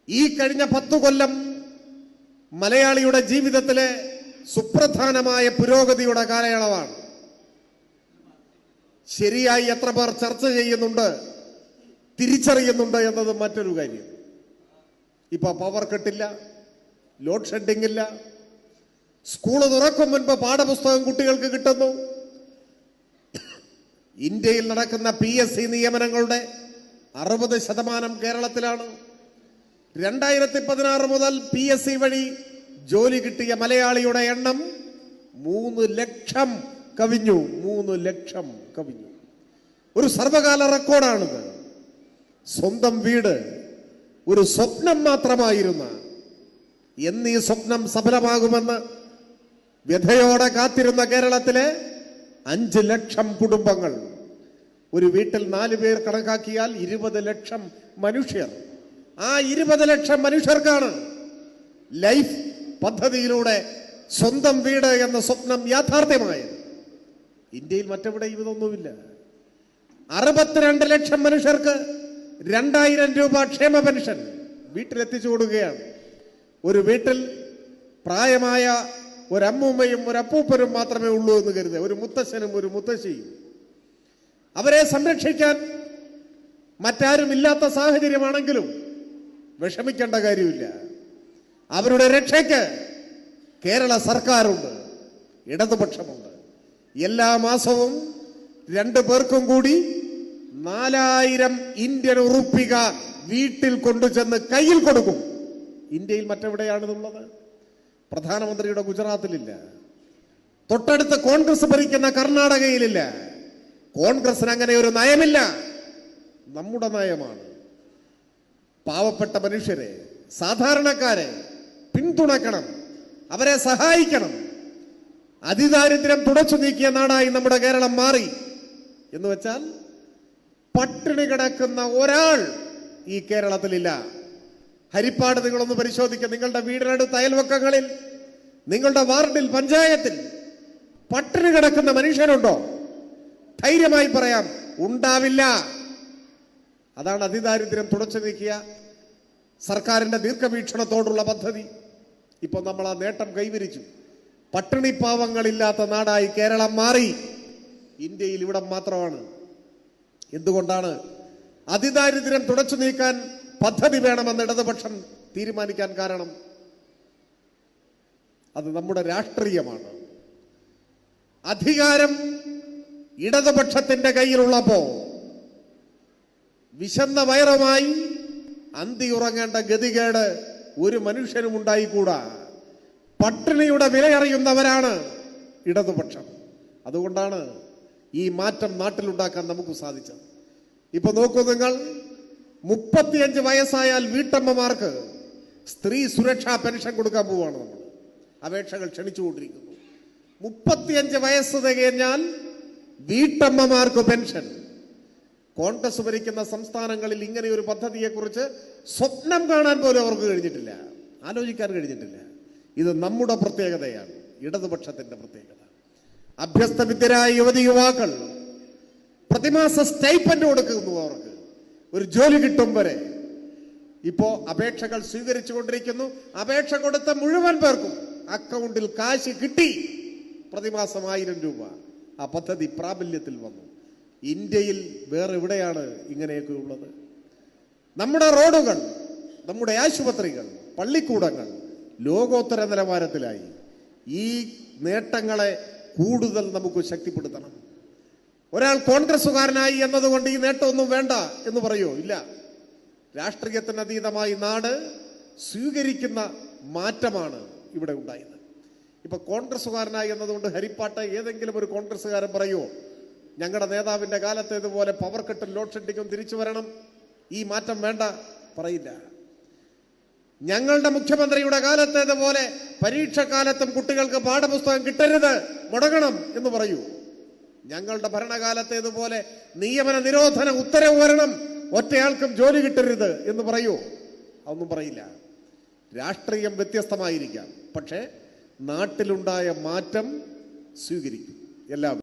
ഈ കഴിഞ്ഞ 10 കൊല്ലം മലയാളിയുടെ ജീവിതത്തിലെ സുപ്രധാനമായ പുരോഗതിയുടെ കാലയളവാണ്. ശരിയായി എത്ര പേർ ചർച്ച ചെയ്യുന്നുണ്ട്, തിരിച്ചറിയുന്നുണ്ട് എന്നത് മറ്റൊരു കാര്യം. ഇപ്പൊ പവർ കട്ടില്ല, ലോഡ് ഷെഡിംഗ് ഇല്ല, സ്കൂൾ തുറക്കും മുൻപ് പാഠപുസ്തകം കുട്ടികൾക്ക് കിട്ടുന്നു. ഇന്ത്യയിൽ നടക്കുന്ന PSC നിയമനങ്ങളുടെ 60% കേരളത്തിലാണ്. 2016 മുതൽ PSC വഴി ജോലി കിട്ടിയ മലയാളിയുടെ എണ്ണം 3 ലക്ഷം കവിഞ്ഞു. 3 ലക്ഷം കവിഞ്ഞു. ഒരു സർവകാല റെക്കോർഡാണിത്. സ്വന്തം വീട് ഒരു സ്വപ്നം മാത്രമായിരുന്ന, എന്നീ സ്വപ്നം സഫലമാകുമെന്ന് വ്യഥയോടെ കാത്തിരുന്ന കേരളത്തിലെ 5 ലക്ഷം കുടുംബങ്ങൾ, ഒരു വീട്ടിൽ 4 പേർ കണക്കാക്കിയാൽ 20 ലക്ഷം മനുഷ്യർ. ആ 20 ലക്ഷം മനുഷ്യർക്കാണ് ലൈഫ് പദ്ധതിയിലൂടെ സ്വന്തം വീട് എന്ന സ്വപ്നം യാഥാർത്ഥ്യമായത്. ഇന്ത്യയിൽ മറ്റെവിടെയും ഇതൊന്നുമില്ല. 62 ലക്ഷം മനുഷ്യർക്ക് 2000 രൂപ ക്ഷേമ പെൻഷൻ വീട്ടിലെത്തിച്ചു കൊടുക്കുകയാണ്. ഒരു വീട്ടിൽ പ്രായമായ ഒരമ്മൂമ്മയും ഒരപ്പൂപ്പനും മാത്രമേ ഉള്ളൂ എന്ന് കരുതുക, ഒരു മുത്തശ്ശനും ഒരു മുത്തശ്ശിയും. അവരെ സംരക്ഷിക്കാൻ മറ്റാരും ഇല്ലാത്ത സാഹചര്യമാണെങ്കിലും വിഷമിക്കേണ്ട കാര്യമില്ല. അവരുടെ രക്ഷയ്ക്ക് കേരള സർക്കാരുണ്ട്, ഇടതുപക്ഷമുണ്ട്. എല്ലാ മാസവും 2 പേർക്കും കൂടി 4000 ഇന്ത്യൻ ഉറുപ്പിക വീട്ടിൽ കൊണ്ടുചെന്ന് കയ്യിൽ കൊടുക്കും. ഇന്ത്യയിൽ മറ്റെവിടെയാണിതുള്ളത്? പ്രധാനമന്ത്രിയുടെ ഗുജറാത്തിലില്ല, തൊട്ടടുത്ത് കോൺഗ്രസ് ഭരിക്കുന്ന കർണാടകയിലില്ല. കോൺഗ്രസിന് അങ്ങനെ ഒരു നയമില്ല. നമ്മുടെ നയമാണ്. പാവപ്പെട്ട മനുഷ്യരെ, സാധാരണക്കാരെ പിന്തുണക്കണം, അവരെ സഹായിക്കണം. അതിദാരിദ്ര്യം തുടച്ചു നീക്കിയ നാടായി നമ്മുടെ കേരളം മാറി. എന്ന് വെച്ചാൽ പട്ടിണി കിടക്കുന്ന ഒരാൾ ഈ കേരളത്തിലില്ല. ഹരിപ്പാട് നിങ്ങളൊന്ന് പരിശോധിക്കുക. നിങ്ങളുടെ വീടിനടുത്ത്, അയൽവക്കങ്ങളിൽ, നിങ്ങളുടെ വാർഡിൽ, പഞ്ചായത്തിൽ പട്ടിണി കിടക്കുന്ന മനുഷ്യരുണ്ടോ? ധൈര്യമായി പറയാം, ഉണ്ടാവില്ല. അതാണ് അതിദാരിദ്ര്യം തുടച്ചു നീക്കിയ സർക്കാരിന്റെ ദീർഘവീക്ഷണത്തോടുള്ള പദ്ധതി. ഇപ്പൊ നമ്മൾ ആ നേട്ടം കൈവരിച്ചു. പട്ടിണി പാവങ്ങളില്ലാത്ത നാടായി കേരളം മാറി. ഇന്ത്യയിൽ ഇവിടം മാത്രമാണ്. എന്തുകൊണ്ടാണ്? അതിദാരിദ്ര്യം തുടച്ചു നീക്കാൻ പദ്ധതി വേണമെന്ന് ഇടതുപക്ഷം തീരുമാനിക്കാൻ കാരണം അത് നമ്മുടെ രാഷ്ട്രീയമാണ്. അധികാരം ഇടതുപക്ഷത്തിന്റെ കയ്യിലുള്ളപ്പോ വിശന്ന വയറുമായി അന്തി ഉറങ്ങേണ്ട ഗതികേട് ഒരു മനുഷ്യനും ഉണ്ടായിക്കൂടാ. പട്ടിണിയുടെ വിലയറിയുന്നവരാണ് ഇടതുപക്ഷം. അതുകൊണ്ടാണ് ഈ മാറ്റം നാട്ടിലുണ്ടാക്കാൻ നമുക്ക് സാധിച്ചത്. ഇപ്പൊ നോക്കൂ നിങ്ങൾ, 35 വയസ്സായാൽ വീട്ടമ്മമാർക്ക് സ്ത്രീ സുരക്ഷാ പെൻഷൻ കൊടുക്കാൻ പോവുകയാണ്. നമ്മൾ അപേക്ഷകൾ ക്ഷണിച്ചുകൊണ്ടിരിക്കുന്നു. 35 വയസ്സ് തികഞ്ഞാൽ വീട്ടമ്മമാർക്ക് പെൻഷൻ. കോൺഗ്രസ് ഭരിക്കുന്ന സംസ്ഥാനങ്ങളിൽ ഇങ്ങനെ ഒരു പദ്ധതിയെക്കുറിച്ച് സ്വപ്നം കാണാൻ പോലും അവർക്ക് കഴിഞ്ഞിട്ടില്ല, ആലോചിക്കാൻ കഴിഞ്ഞിട്ടില്ല. ഇത് നമ്മുടെ പ്രത്യേകതയാണ്, ഇടതുപക്ഷത്തിന്റെ പ്രത്യേകത. അഭ്യസ്ത വിദ്യരായ യുവതി യുവാക്കൾ പ്രതിമാസ സ്റ്റൈപ്പൻഡ് കൊടുക്കുന്നു. അവർക്ക് ഒരു ജോലി കിട്ടും വരെ. ഇപ്പോ അപേക്ഷകൾ സ്വീകരിച്ചു കൊണ്ടിരിക്കുന്നു. അപേക്ഷ കൊടുത്ത മുഴുവൻ പേർക്കും അക്കൗണ്ടിൽ കാശ് കിട്ടി. പ്രതിമാസം 1000 രൂപ. ആ പദ്ധതി പ്രാബല്യത്തിൽ വന്നു. ഇന്ത്യയിൽ വേറെ എവിടെയാണ് ഇങ്ങനെയൊക്കെ ഉള്ളത്? നമ്മുടെ റോഡുകൾ, നമ്മുടെ ആശുപത്രികൾ, പള്ളിക്കൂടങ്ങൾ ലോകോത്തര നിലവാരത്തിലായി. ഈ നേട്ടങ്ങളെ കൂടുതൽ നമുക്ക് ശക്തിപ്പെടുത്തണം. ഒരാൾ കോൺഗ്രസുകാരനായി എന്നതുകൊണ്ട് ഈ നേട്ടമൊന്നും വേണ്ട എന്ന് പറയുമോ? ഇല്ല. രാഷ്ട്രീയത്തിന് അതീതമായി നാട് സ്വീകരിക്കുന്ന മാറ്റമാണ് ഇവിടെ ഉണ്ടായത്. ഇപ്പൊ കോൺഗ്രസുകാരനായി എന്നതുകൊണ്ട് ഹരിപ്പാട്ട് ഏതെങ്കിലും ഒരു കോൺഗ്രസുകാരൻ പറയുമോ ഞങ്ങളുടെ നേതാവിന്റെ കാലത്തേതുപോലെ പവർ കട്ടും ലോഡ് ഷെഡിങ്ങും തിരിച്ചു വരണം, ഈ മാറ്റം വേണ്ട? പറയില്ല. ഞങ്ങളുടെ മുഖ്യമന്ത്രിയുടെ കാലത്തേതുപോലെ പരീക്ഷക്കാലത്തും കുട്ടികൾക്ക് പാഠപുസ്തകം കിട്ടരുത്, മുടങ്ങണം എന്ന് പറയൂ. ഞങ്ങളുടെ ഭരണകാലത്തേതുപോലെ നിയമന നിരോധന ഉത്തരവ് വരണം, ഒറ്റയാൾക്കും ജോലി കിട്ടരുത് എന്ന് പറയൂ? അതൊന്നും പറയില്ല. രാഷ്ട്രീയം വ്യത്യസ്തമായിരിക്കാം, പക്ഷേ നാട്ടിലുണ്ടായ മാറ്റം സ്വീകരിക്കും എല്ലാവരും.